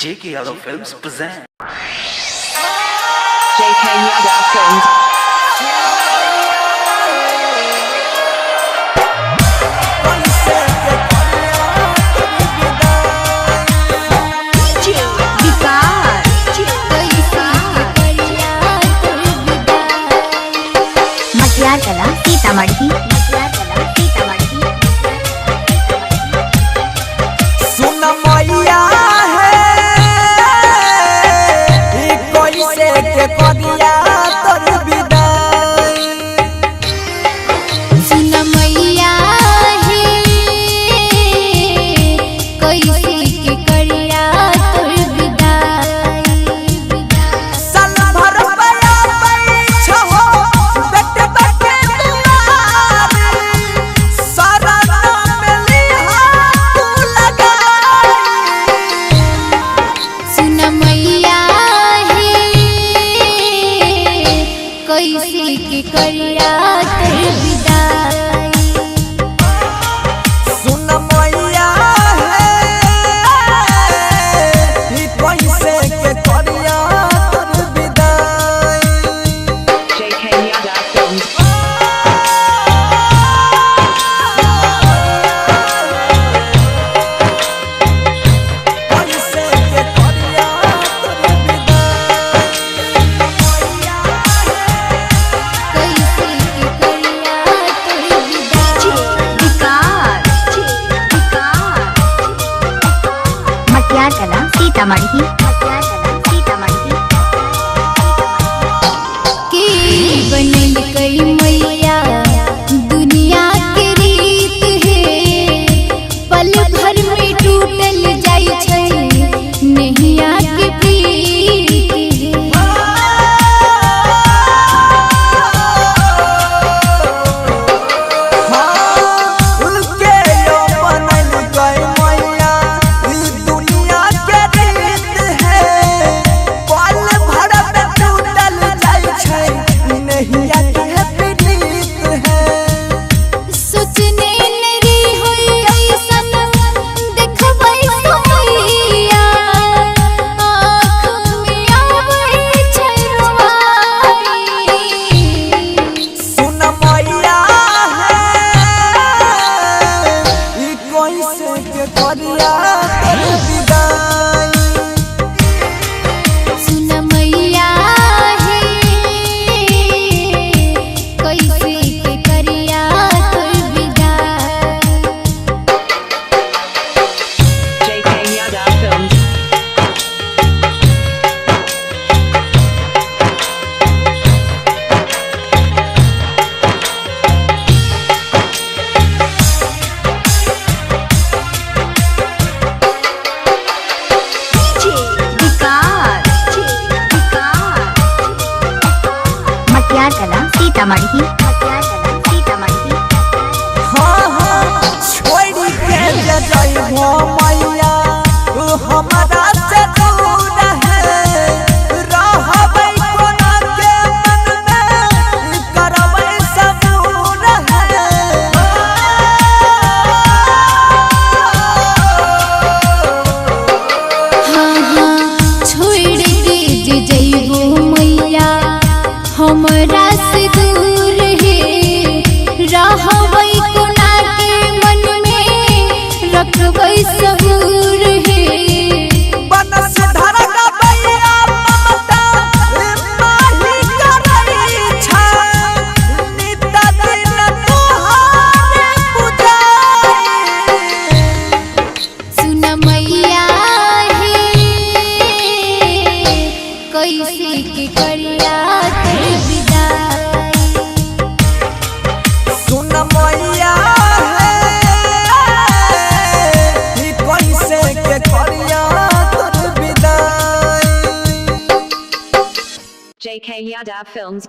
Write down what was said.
JK Yadav Films present JK Yadav Films. मटियारकला Sitamarhi सुन मैया है कैसे के करिया तोर विदाई। सुन मैया है कैसे के करिया तोर विदाई। साल भर बया बैठ हो बेटे बेटे दुलारी सारा नाम लिहा तू लगाई। सुन मैया है कैसे के करिया तोर विदाई। सुन मैया है कैसे के करिया तोर विदाई। JK Yadav Films. कैसे के करिया तोर कैसे के करिया तोर विदाई। मटियारकला सीतामढ़ी के बनल कई मैया दुनिया के रीत है। पल भर में टूटल जाय छै नैया के प्रीत है। उनके यो बनल गई मैया ई दुनिया के रीत है। पल भर में टूटल जाय छै नैया के प्रीत है। सोचने लगी होई ऐसन देखबै मैया आँख में आबै छै रुआई। सुन मैया है ई कैसे के करिया तोर विदाई। सुन मैया है कैसे के करिया तोर विदाई। JK Yadav Films. मटियारकला सीतामढ़ी हाँ हाँ छोड़ के जे जइबो मैया तू हमरा से दूर है। रहबै कोना के मन में करबै सबूर है। हाँ हाँ छोड़ के जे जइबो मैया हमरा से दूर है। रहबै कोना के मन में रखबै सबूर है। बनस धरका बैया ममता माही करै छै नित दिन तोहारे पूजाई। सुन मैया है कैसे के करिया तोर विदाई। सुन मैया है कैसे के करिया तोर विदाई। JK Yadav Films.